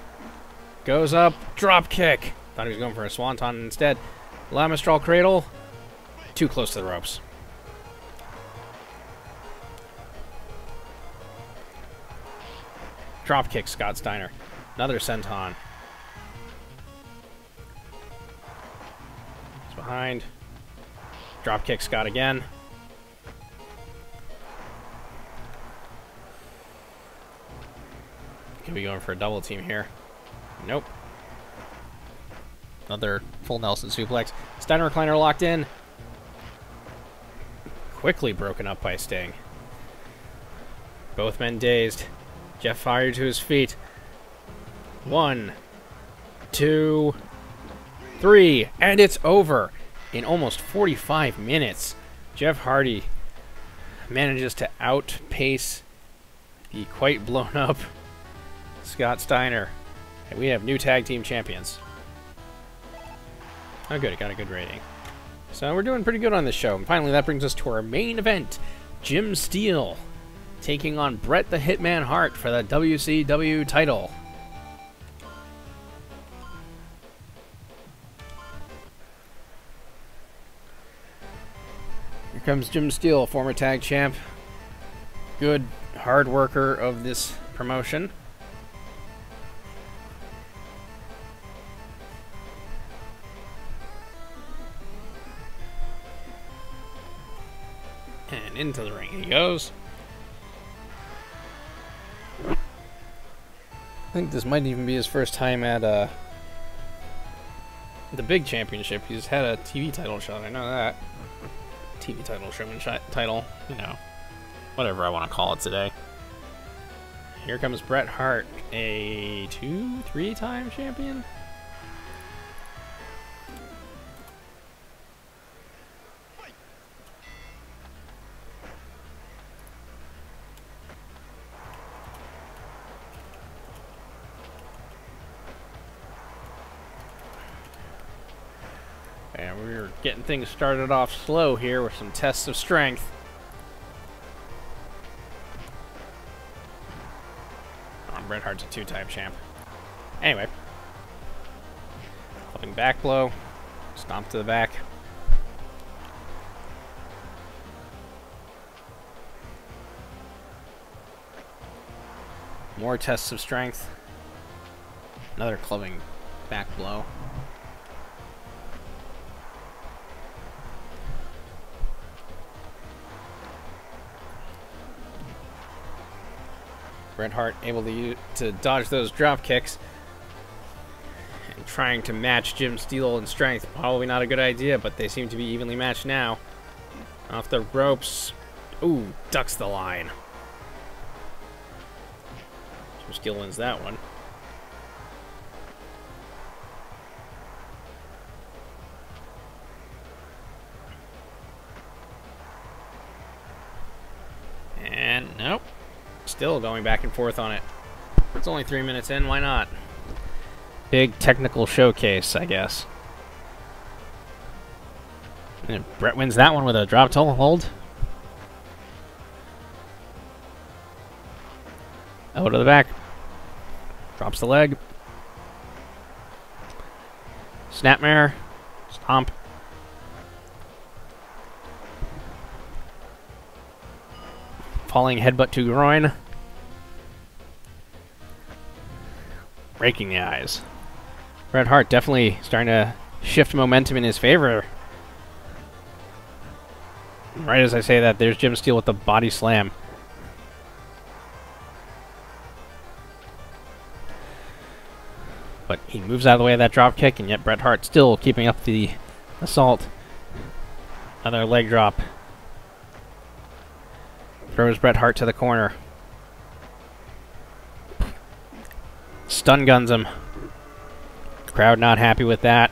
Goes up. Drop kick. Thought he was going for a swanton instead. La Mistral cradle. Too close to the ropes. Drop kick Scott Steiner. Another senton. He's behind. Drop kick Scott again. Could be going for a double team here. Nope. Another full Nelson suplex. Steiner recliner locked in. Quickly broken up by Sting. Both men dazed. Jeff fired to his feet. 1, 2, 3, and it's over. In almost 45 minutes, Jeff Hardy manages to outpace the quite blown up Scott Steiner. And we have new tag team champions. Oh good, it got a good rating. So we're doing pretty good on this show. And finally, that brings us to our main event. Jim Steele taking on Bret the Hitman Hart for the WCW title. Here comes Jim Steele, former tag champ. Good hard worker of this promotion. And into the ring he goes. I think this might even be his first time at the big championship. He's had a TV title shot, I know that. TV title, showman title, you know, whatever I want to call it today. Here comes Bret Hart, a 2-3-time champion? Alright, we're getting things started off slow here with some tests of strength. Oh, Bret Hart's a two-time champ. Anyway. Flipping back blow. Stomp to the back. More tests of strength. Another clubbing back blow. Bret Hart able to dodge those drop kicks. And trying to match Jim Steele in strength. Probably not a good idea, but they seem to be evenly matched now. Off the ropes. Ooh, ducks the line. Jim Steele wins that one. And nope. Still going back and forth on it. It's only 3 minutes in, why not? Big technical showcase, I guess. And Bret wins that one with a drop toe hold. Elbow to the back. Drops the leg. Snapmare. Stomp. Falling headbutt to groin. Breaking the eyes. Bret Hart definitely starting to shift momentum in his favor. Right as I say that, there's Jim Steele with the body slam. But he moves out of the way of that drop kick, and yet Bret Hart still keeping up the assault. Another leg drop. Throws Bret Hart to the corner. Stun guns him. Crowd not happy with that.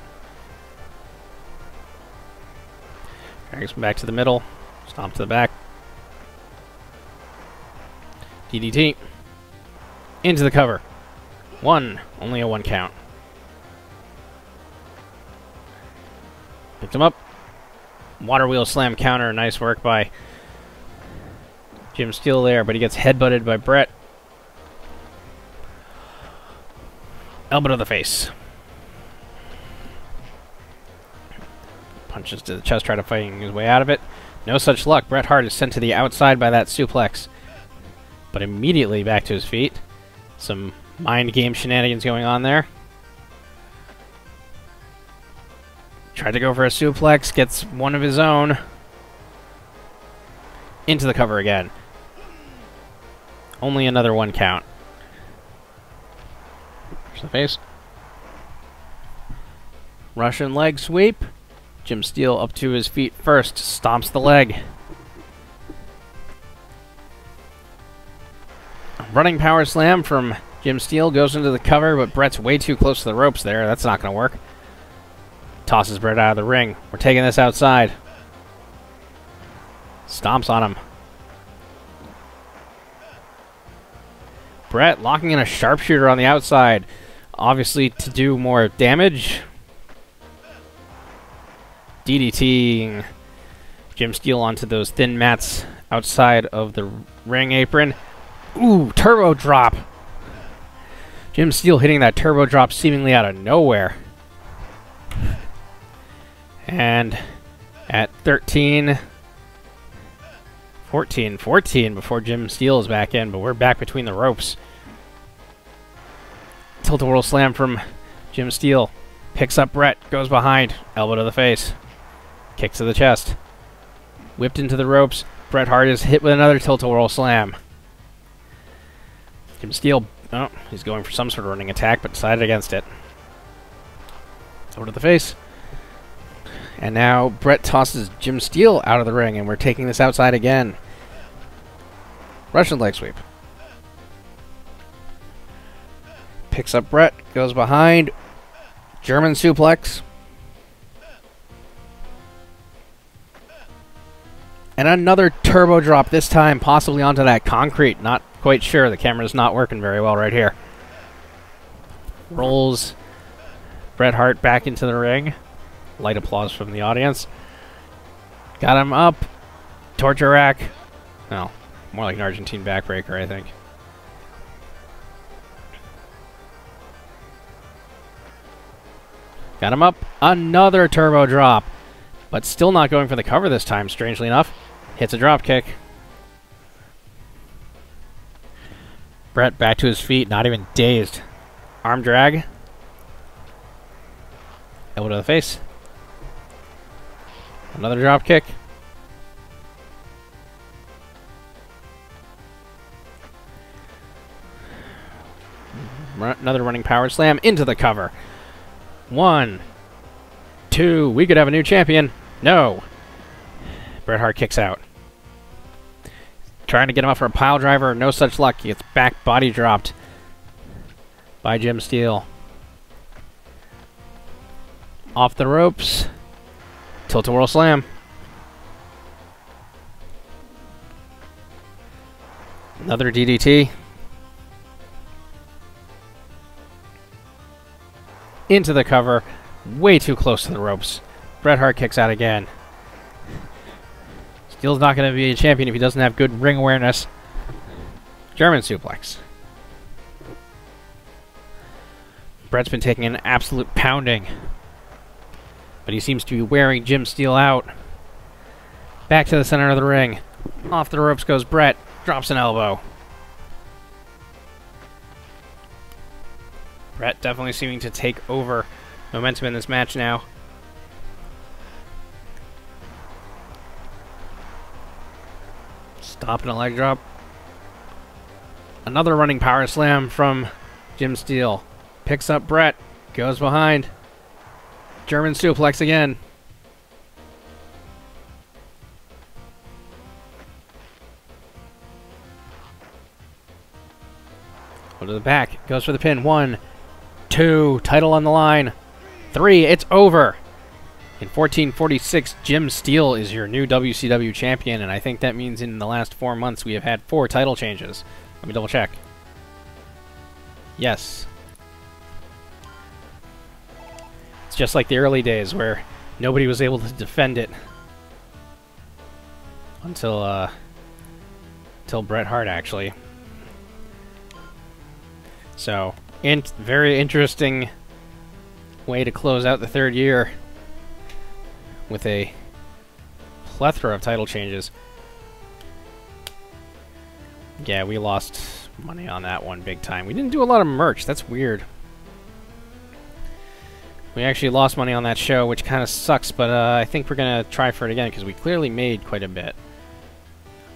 Drags him back to the middle. Stomp to the back. DDT. Into the cover. Only a 1 count. Picked him up. Water wheel slam counter. Nice work by Jim Steele there, but he gets headbutted by Bret. Elbow to the face. Punches to the chest, try to fighting his way out of it. No such luck. Bret Hart is sent to the outside by that suplex. But immediately back to his feet. Some mind game shenanigans going on there. Tried to go for a suplex, gets one of his own. Into the cover again. Only another 1 count. There's the face. Russian leg sweep. Jim Steele up to his feet first. Stomps the leg. Running power slam from Jim Steele. Goes into the cover, but Bret's way too close to the ropes there. That's not going to work. Tosses Bret out of the ring. We're taking this outside. Stomps on him. Bret locking in a sharpshooter on the outside. Obviously to do more damage. DDTing Jim Steele onto those thin mats outside of the ring apron. Ooh, turbo drop. Jim Steele hitting that turbo drop seemingly out of nowhere. And at 14 before Jim Steele is back in, but we're back between the ropes. Tilt-a-whirl slam from Jim Steele. Picks up Bret, goes behind, elbow to the face. Kick to the chest. Whipped into the ropes. Bret Hart is hit with another tilt-a-whirl slam. Jim Steele, oh, he's going for some sort of running attack, but decided against it. Over to the face. And now Bret tosses Jim Steele out of the ring, and we're taking this outside again. Russian leg sweep. Picks up Bret, goes behind. German suplex. And another turbo drop, this time possibly onto that concrete. Not quite sure. The camera's not working very well right here. Rolls Bret Hart back into the ring. Light applause from the audience. Got him up. Torture rack. No, more like an Argentine backbreaker, I think. Got him up. Another turbo drop. But still not going for the cover this time, strangely enough. Hits a drop kick. Brett back to his feet, not even dazed. Arm drag. Elbow to the face. Another drop kick. Another running power slam into the cover. 1, 2. We could have a new champion. No. Bret Hart kicks out. Trying to get him up for a pile driver. No such luck. He gets back body dropped by Jim Steele. Off the ropes. Tilt-a-whirl slam. Another DDT. Into the cover. Way too close to the ropes. Bret Hart kicks out again. Steele's not going to be a champion if he doesn't have good ring awareness. German suplex. Bret's been taking an absolute pounding. But he seems to be wearing Jim Steele out. Back to the center of the ring. Off the ropes goes Bret. Drops an elbow. Bret definitely seeming to take over momentum in this match now. Stopping a leg drop. Another running power slam from Jim Steele. Picks up Bret. Goes behind. German suplex again. Go to the back. Goes for the pin. 1, 2. Title on the line. 3. It's over. In 1446, Jim Steele is your new WCW champion, and I think that means in the last 4 months we have had 4 title changes. Let me double check. Yes. It's just like the early days where nobody was able to defend it until Bret Hart, actually. So, very interesting way to close out the 3rd year with a plethora of title changes. Yeah, we lost money on that one big time. We didn't do a lot of merch. That's weird. We actually lost money on that show, which kind of sucks, but I think we're going to try for it again because we clearly made quite a bit.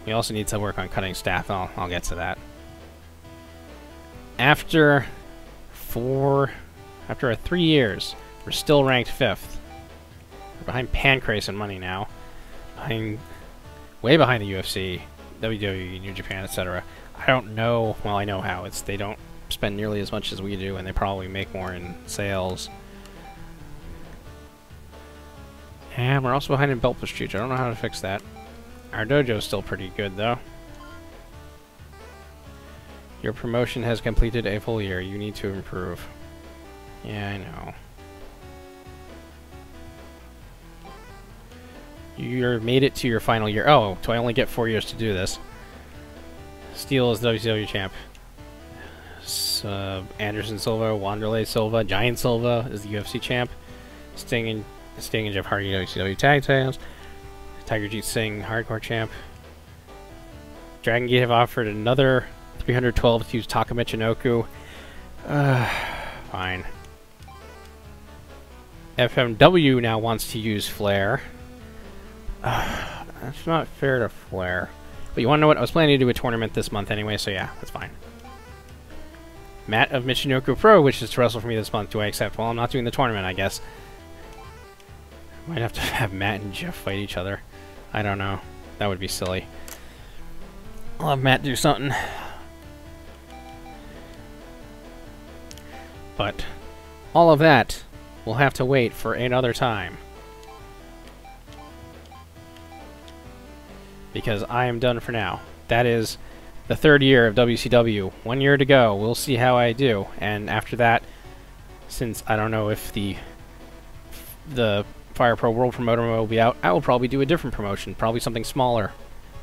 We also need to work on cutting staff. I'll get to that. After 3 years, we're still ranked 5th. We're behind Pancrase in money now. Way behind the UFC, WWE, New Japan, etc. I don't know. Well, I know how. They don't spend nearly as much as we do, and they probably make more in sales. And we're also behind in belt prestige. I don't know how to fix that. Our dojo's still pretty good, though. Your promotion has completed a full year. You need to improve. Yeah, I know. You made it to your final year. Oh, do I only get 4 years to do this? Steele is WCW champ. Anderson Silva, Wanderlei Silva, Giant Silva is the UFC champ. Sting and Jeff Hardy WCW tag titles. Tiger Jeet Singh hardcore champ. Dragon Gate have offered another 312 to use Taka Michinoku. Fine. FMW now wants to use Flair. That's not fair to Flair. But you want to know what? I was planning to do a tournament this month anyway, so yeah, that's fine. Matt of Michinoku Pro wishes to wrestle for me this month. Do I accept? Well, I'm not doing the tournament, I guess. Might have to have Matt and Jeff fight each other. I don't know. That would be silly. I'll have Matt do something. But all of that will have to wait for another time. Because I am done for now. That is the 3rd year of WCW. 1 year to go. We'll see how I do. And after that, since I don't know if the Fire Pro World Promoter Mode will be out, I will probably do a different promotion. Probably something smaller.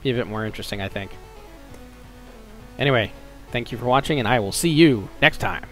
Be a bit more interesting, I think. Anyway, thank you for watching, and I will see you next time.